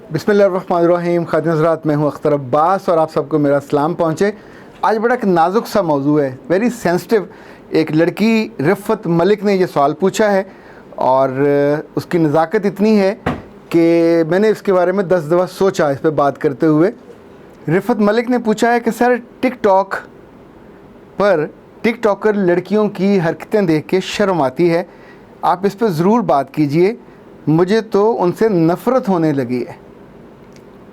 बिस्मिल्लाहिर्रहमानिर्रहीम। खातिन हज़रात, मैं हूँ अख्तर अब्बास और आप सबको मेरा सलाम पहुँचे। आज बड़ा एक नाजुक सा मौजू है, वेरी सेंसिटिव। एक लड़की रिफ़त मलिक ने ये सवाल पूछा है और उसकी नज़ाकत इतनी है कि मैंने इसके बारे में 10 दफ़ा सोचा इस पर बात करते हुए। रिफ़त मलिक ने पूछा है कि सर, टिकटॉक पर टिकटॉकर लड़कियों की हरकतें देख के शर्म आती है, आप इस पर ज़रूर बात कीजिए, मुझे तो उनसे नफ़रत होने लगी है।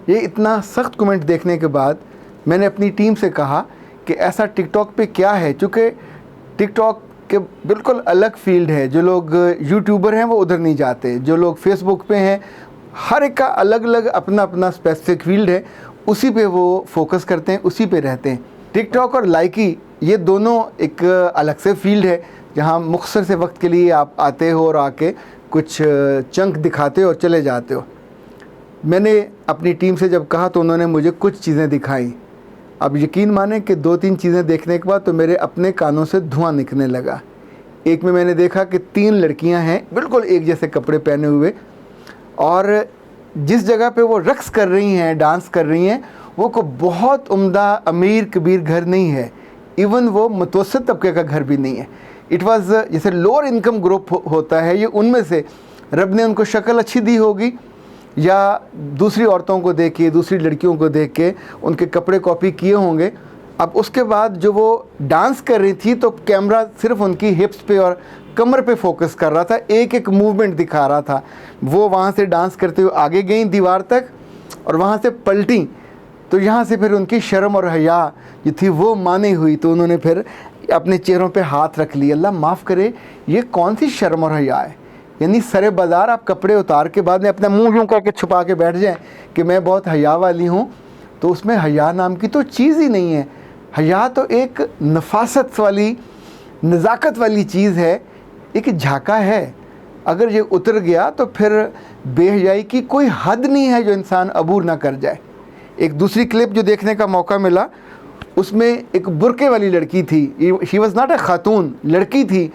ये इतना सख्त कमेंट देखने के बाद मैंने अपनी टीम से कहा कि ऐसा टिकटॉक पे क्या है, चूँकि टिकटॉक के बिल्कुल अलग फील्ड है। जो लोग यूट्यूबर हैं वो उधर नहीं जाते, जो लोग फेसबुक पे हैं, हर एक का अलग अलग अपना अपना स्पेसिफिक फील्ड है, उसी पे वो फोकस करते हैं, उसी पे रहते हैं। टिकटॉक और लाइकी ये दोनों एक अलग से फील्ड है, जहाँ मुख्तसर से वक्त के लिए आप आते हो और आके कुछ चंक दिखाते हो और चले जाते हो। मैंने अपनी टीम से जब कहा तो उन्होंने मुझे कुछ चीज़ें दिखाई। अब यकीन माने कि 2-3 चीज़ें देखने के बाद तो मेरे अपने कानों से धुआं निकलने लगा। एक में मैंने देखा कि 3 लड़कियां हैं बिल्कुल एक जैसे कपड़े पहने हुए, और जिस जगह पे वो रक्स कर रही हैं, डांस कर रही हैं, वो को बहुत उम्दा अमीर कबीर घर नहीं है, इवन वो मुतवस्सित तबके का घर भी नहीं है। इट वाज जैसे लोअर इनकम ग्रुप होता है ये, उनमें से रब ने उनको शक्ल अच्छी दी होगी या दूसरी औरतों को देख के, दूसरी लड़कियों को देख के उनके कपड़े कॉपी किए होंगे। अब उसके बाद जो वो डांस कर रही थी तो कैमरा सिर्फ उनकी हिप्स पे और कमर पे फोकस कर रहा था, एक एक मूवमेंट दिखा रहा था। वो वहाँ से डांस करते हुए आगे गई दीवार तक और वहाँ से पलटी, तो यहाँ से फिर उनकी शर्म और हया जो थी वो मानी हुई, तो उन्होंने फिर अपने चेहरों पे हाथ रख लिए। अल्लाह माफ़ करे, ये कौन सी शर्म और हया है? यानी सरे बाज़ार आप कपड़े उतार के बाद में अपना मुँह यूँ करके छुपा के बैठ जाएं कि मैं बहुत हया वाली हूँ, तो उसमें हया नाम की तो चीज़ ही नहीं है। हया तो एक नफासत वाली, नज़ाकत वाली चीज़ है, एक झाका है। अगर ये उतर गया तो फिर बेहयाई की कोई हद नहीं है जो इंसान अबूर ना कर जाए। एक दूसरी क्लिप जो देखने का मौका मिला, उसमें एक बुरके वाली लड़की थी, शी वॉज़ नॉट ए खातून, लड़की थी,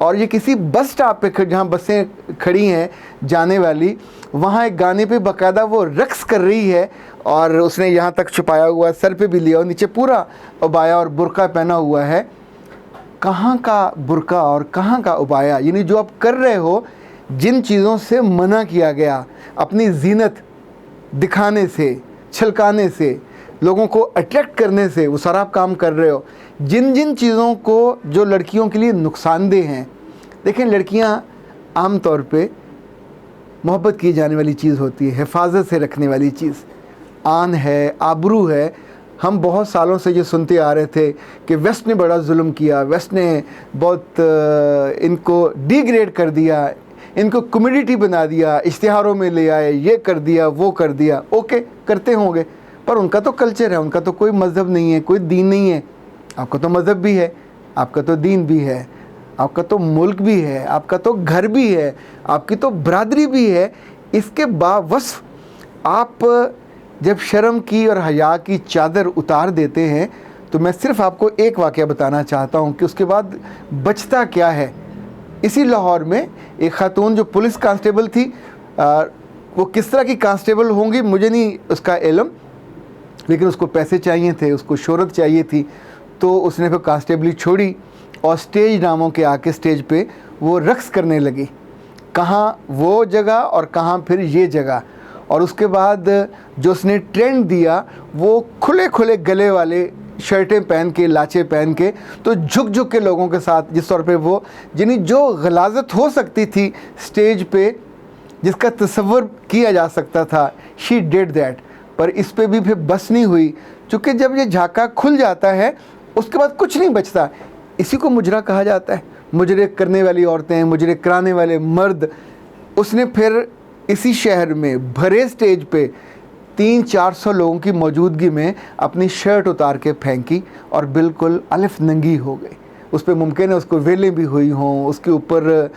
और ये किसी बस स्टॉप पे जहाँ बसें खड़ी हैं जाने वाली, वहाँ एक गाने पे बाकायदा वो रक्स कर रही है, और उसने यहाँ तक छुपाया हुआ, सर पे भी लिया और नीचे पूरा उबाया और बुरका पहना हुआ है। कहाँ का बुरका और कहाँ का उबाया? यानी जो आप कर रहे हो, जिन चीज़ों से मना किया गया, अपनी जीनत दिखाने से, छलकाने से, लोगों को अट्रैक्ट करने से, वो सारा आप काम कर रहे हो। जिन जिन चीज़ों को जो लड़कियों के लिए नुकसानदेह हैं, देखें, लड़कियां आम तौर पे मोहब्बत की जाने वाली चीज़ होती है, हिफाजत से रखने वाली चीज़, आन है, आबरू है। हम बहुत सालों से ये सुनते आ रहे थे कि वेस्ट ने बड़ा जुल्म किया, वेस्ट ने बहुत इनको डिग्रेड कर दिया, इनको कम्युनिटी बना दिया, इश्तिहारों में ले आए, ये कर दिया, वो कर दिया। ओके, करते होंगे, पर उनका तो कल्चर है, उनका तो कोई मज़हब नहीं है, कोई दीन नहीं है। आपका तो मज़हब भी है, आपका तो दीन भी है, आपका तो मुल्क भी है, आपका तो घर भी है, आपकी तो बरादरी भी है। इसके बावस्फ़ आप जब शर्म की और हया की चादर उतार देते हैं, तो मैं सिर्फ़ आपको एक वाक़या बताना चाहता हूँ कि उसके बाद बचता क्या है। इसी लाहौर में एक ख़ातून जो पुलिस कांस्टेबल थी, वो किस तरह की कांस्टेबल होंगी मुझे नहीं उसका इल्म, लेकिन उसको पैसे चाहिए थे, उसको शोहरत चाहिए थी, तो उसने फिर कांस्टेबली छोड़ी और स्टेज नामों के आके स्टेज पे वो रक्स करने लगी। कहाँ वो जगह और कहाँ फिर ये जगह। और उसके बाद जो उसने ट्रेंड दिया, वो खुले खुले गले वाले शर्टें पहन के, लाचे पहन के, तो झुक झुक के लोगों के साथ, जिस तौर पे वो, यानी जो गलाजत हो सकती थी स्टेज पे, जिसका तसव्वुर किया जा सकता था, शी डिड दैट। पर इस पे भी फिर बस नहीं हुई, चूँकि जब ये झाका खुल जाता है उसके बाद कुछ नहीं बचता। इसी को मुजरा कहा जाता है, मुजरे करने वाली औरतें, मुजरे कराने वाले मर्द। उसने फिर इसी शहर में भरे स्टेज पे 300-400 लोगों की मौजूदगी में अपनी शर्ट उतार के फेंकी और बिल्कुल अलिफ नंगी हो गई। उस पर मुमकिन है उसको वेलें भी हुई हों, उसके ऊपर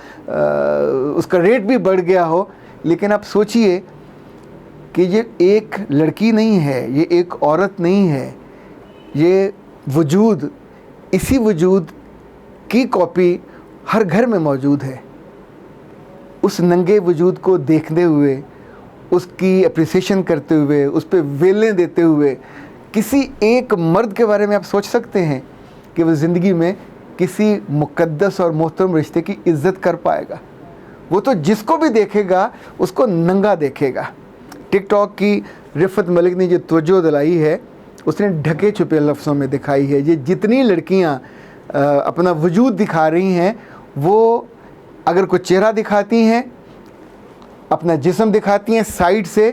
उसका रेट भी बढ़ गया हो, लेकिन आप सोचिए कि ये एक लड़की नहीं है, ये एक औरत नहीं है, ये वजूद, इसी वजूद की कॉपी हर घर में मौजूद है। उस नंगे वजूद को देखते हुए उसकी अप्रिसिएशन करते हुए, उस पर वेलें देते हुए किसी एक मर्द के बारे में आप सोच सकते हैं कि वो ज़िंदगी में किसी मुक़द्दस और मोहतरम रिश्ते की इज़्ज़त कर पाएगा? वो तो जिसको भी देखेगा उसको नंगा देखेगा। टिकटॉक की रिफ़त मलिक ने जो तवज्जो दिलाई है उसने ढके छुपे लफ्ज़ों में दिखाई है। ये जितनी लड़कियां अपना वजूद दिखा रही हैं, वो अगर कोई चेहरा दिखाती हैं, अपना जिस्म दिखाती हैं साइड से,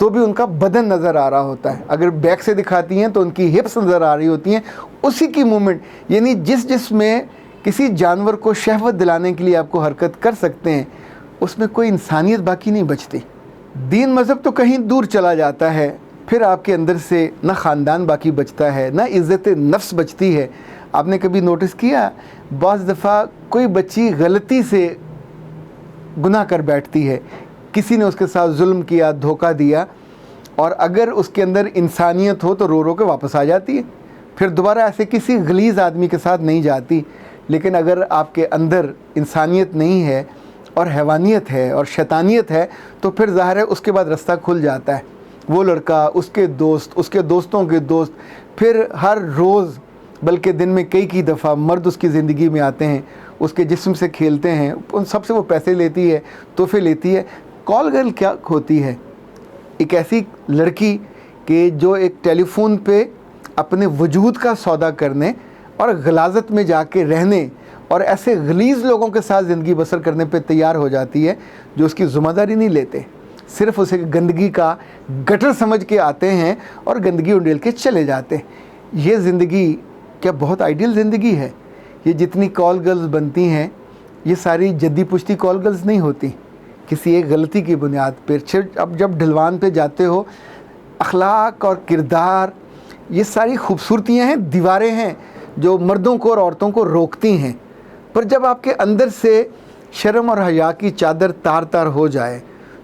तो भी उनका बदन नज़र आ रहा होता है। अगर बैक से दिखाती हैं तो उनकी हिप्स नज़र आ रही होती हैं। उसी की मूवमेंट, यानी जिसमें किसी जानवर को शहवत दिलाने के लिए आपको हरकत कर सकते हैं, उसमें कोई इंसानियत बाकी नहीं बचती। दीन मज़हब तो कहीं दूर चला जाता है, फिर आपके अंदर से ना ख़ानदान बाकी बचता है, ना इज़्ज़त नफ्स बचती है। आपने कभी नोटिस किया, बाज़ दफ़ा कोई बच्ची गलती से गुनाह कर बैठती है, किसी ने उसके साथ जुल्म किया, धोखा दिया, और अगर उसके अंदर इंसानियत हो तो रो रो के वापस आ जाती है, फिर दोबारा ऐसे किसी गलीज़ आदमी के साथ नहीं जाती। लेकिन अगर आपके अंदर इंसानियत नहीं है और हैवानियत है और शैतानियत है, तो फिर ज़ाहिर है उसके बाद रास्ता खुल जाता है। वो लड़का, उसके दोस्त, उसके दोस्तों के दोस्त, फिर हर रोज़ बल्कि दिन में कई दफ़ा मर्द उसकी ज़िंदगी में आते हैं, उसके जिस्म से खेलते हैं, उन सबसे वो पैसे लेती है, तोहफे लेती है। कॉल गर्ल क्या होती है? एक ऐसी लड़की कि जो एक टेलीफोन पे अपने वजूद का सौदा करने और गलाजत में जाके रहने और ऐसे गलीज़ लोगों के साथ ज़िंदगी बसर करने पे तैयार हो जाती है जो उसकी ज़िम्मेदारी नहीं लेते, सिर्फ़ उसे गंदगी का गटर समझ के आते हैं और गंदगी उंडेल के चले जाते हैं। ये ज़िंदगी क्या बहुत आइडियल ज़िंदगी है? ये जितनी कॉल गर्ल्स बनती हैं, ये सारी जद्दी पुश्ती कॉल गर्ल्स नहीं होती। किसी एक गलती की बुनियाद पर अब जब ढलवान पे जाते हो, अखलाक और किरदार, ये सारी खूबसूरतियाँ हैं, दीवारें हैं जो मर्दों को और औरतों को रोकती हैं। पर जब आपके अंदर से शर्म और हया की चादर तार तार हो जाए,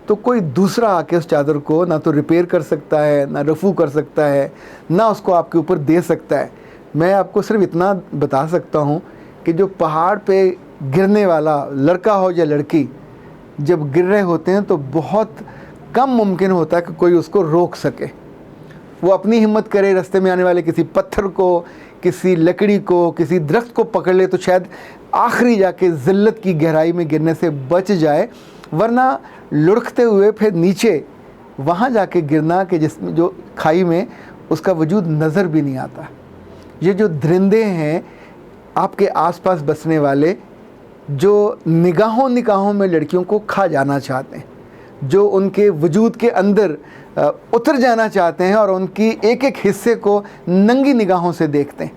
तो कोई दूसरा आके उस चादर को ना तो रिपेयर कर सकता है, ना रफू कर सकता है, ना उसको आपके ऊपर दे सकता है। मैं आपको सिर्फ इतना बता सकता हूँ कि जो पहाड़ पे गिरने वाला लड़का हो या लड़की, जब गिर रहे होते हैं तो बहुत कम मुमकिन होता है कि कोई उसको रोक सके। वो अपनी हिम्मत करे, रास्ते में आने वाले किसी पत्थर को, किसी लकड़ी को, किसी दरख्त को पकड़ ले तो शायद आखिरी जाके ज़िल्लत की गहराई में गिरने से बच जाए, वरना लुढ़कते हुए फिर नीचे वहाँ जाके गिरना कि जिसमें जो खाई में उसका वजूद नज़र भी नहीं आता। ये जो दरिंदे हैं आपके आसपास बसने वाले, जो निगाहों में लड़कियों को खा जाना चाहते हैं, जो उनके वजूद के अंदर उतर जाना चाहते हैं और उनकी एक एक हिस्से को नंगी निगाहों से देखते हैं,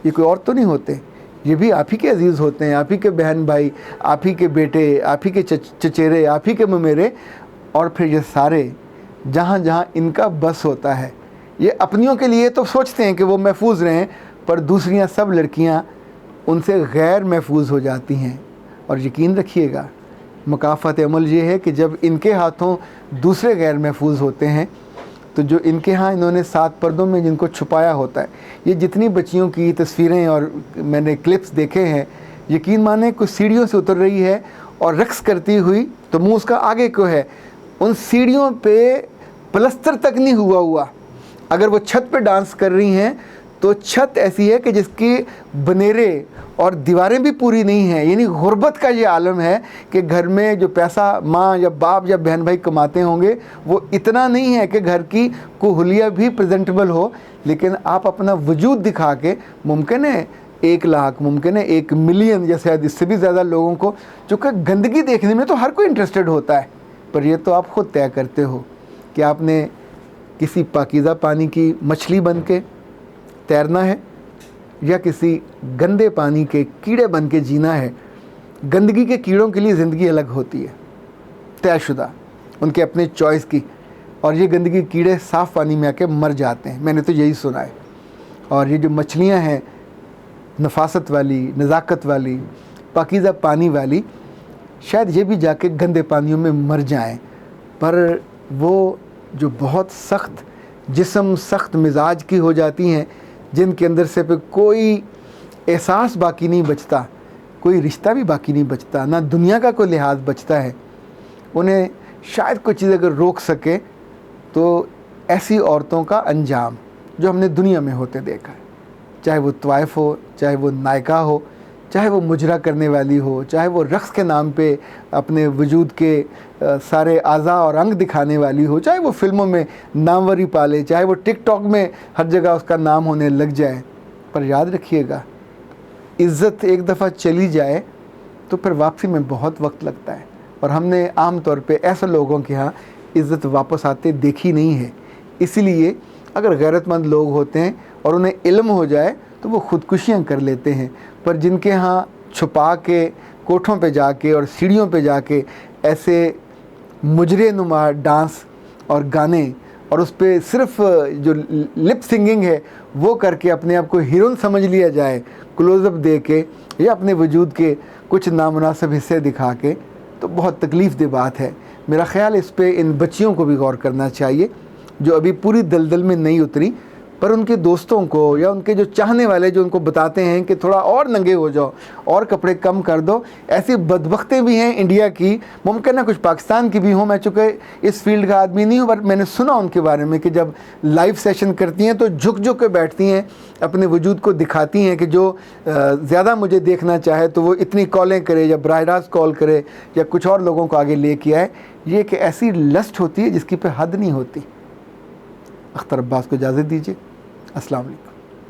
ये कोई और तो नहीं होते, ये भी आप ही के अजीज़ होते हैं, आप ही के बहन भाई, आप ही के बेटे, आप ही के चचेरे, आप ही के ममेरे। और फिर ये सारे जहाँ जहाँ इनका बस होता है, ये अपनियों के लिए तो सोचते हैं कि वो महफूज रहें, पर दूसरियाँ सब लड़कियाँ उनसे गैर महफूज हो जाती हैं। और यकीन रखिएगा, मुकाफ़त अमल ये है कि जब इनके हाथों दूसरे गैर महफूज होते हैं, तो जो इनके यहाँ इन्होंने 7 पर्दों में जिनको छुपाया होता है, ये जितनी बच्चियों की तस्वीरें और मैंने क्लिप्स देखे हैं, यकीन माने कुछ सीढ़ियों से उतर रही है और रक्स करती हुई, तो मुँह उसका आगे को है, उन सीढ़ियों पे प्लस्तर तक नहीं हुआ। अगर वो छत पे डांस कर रही हैं तो छत ऐसी है कि जिसकी बनेरे और दीवारें भी पूरी नहीं हैं। यानी गुर्बत का ये आलम है कि घर में जो पैसा माँ या बाप या बहन भाई कमाते होंगे वो इतना नहीं है कि घर की कुहुलिया भी प्रेजेंटेबल हो, लेकिन आप अपना वजूद दिखा के, मुमकिन है 1 लाख, मुमकिन है 1 मिलियन या शायद इससे भी ज़्यादा लोगों को, चूँकि गंदगी देखने में तो हर कोई इंटरेस्टेड होता है, पर यह तो आप खुद तय करते हो कि आपने किसी पाकीज़ा पानी की मछली बन के तैरना है या किसी गंदे पानी के कीड़े बन के जीना है। गंदगी के कीड़ों के लिए ज़िंदगी अलग होती है, तयशुदा, उनके अपने चॉइस की, और ये गंदगी कीड़े साफ़ पानी में आके मर जाते हैं, मैंने तो यही सुना है। और ये जो मछलियां हैं नफासत वाली, नज़ाकत वाली, पाकीज़ा पानी वाली, शायद ये भी जाके गंदे पानियों में मर जाएं, पर वो जो बहुत सख्त जिस्म, सख्त मिजाज की हो जाती हैं, जिनके अंदर से पे कोई एहसास बाकी नहीं बचता, कोई रिश्ता भी बाकी नहीं बचता, ना दुनिया का कोई लिहाज बचता है, उन्हें शायद कोई चीज़ अगर रोक सके तो ऐसी औरतों का अंजाम जो हमने दुनिया में होते देखा है, चाहे वो तवाइफ हो, चाहे वो नायका हो, चाहे वो मुजरा करने वाली हो, चाहे वो रक़्स के नाम पे अपने वजूद के सारे आज़ा और अंग दिखाने वाली हो, चाहे वो फिल्मों में नामवरी पाले, चाहे वो टिकटॉक में हर जगह उसका नाम होने लग जाए। पर याद रखिएगा, इज़्ज़त एक दफ़ा चली जाए तो फिर वापसी में बहुत वक्त लगता है, और हमने आम तौर पे ऐसे लोगों के यहाँ इज़्ज़त वापस आते देखी नहीं है। इसीलिए अगर गैरतमंद लोग होते हैं और उन्हें इल्म हो जाए तो वो ख़ुदकुशियाँ कर लेते हैं, पर जिनके यहाँ छुपा के कोठों पे जाके और सीढ़ियों पे जाके ऐसे मुजरे नुमा डांस और गाने और उस पर सिर्फ जो लिप सिंगिंग है वो करके अपने आप को हीरोइन समझ लिया जाए, क्लोज़अप दे के या अपने वजूद के कुछ नामुनासिब हिस्से दिखा के, तो बहुत तकलीफ़ दह बात है। मेरा ख़्याल इस पे इन बच्चियों को भी गौर करना चाहिए जो अभी पूरी दलदल में नहीं उतरी, पर उनके दोस्तों को या उनके जो चाहने वाले जो उनको बताते हैं कि थोड़ा और नंगे हो जाओ और कपड़े कम कर दो। ऐसी बदबख्तें भी हैं इंडिया की, मुमकिन है कुछ पाकिस्तान की भी हों। मैं चूँकि इस फील्ड का आदमी नहीं हूँ, पर मैंने सुना उनके बारे में कि जब लाइव सेशन करती हैं तो झुक झुक के बैठती हैं, अपने वजूद को दिखाती हैं कि जो ज़्यादा मुझे देखना चाहे तो वो इतनी कॉलें करे या बराह रास्त कॉल करे या कुछ और लोगों को आगे लेके आए। ये एक ऐसी लस्ट होती है जिसकी पे हद नहीं होती। अख्तर अब्बास को इजाज़त दीजिए। अस्सलाम वालेकुम।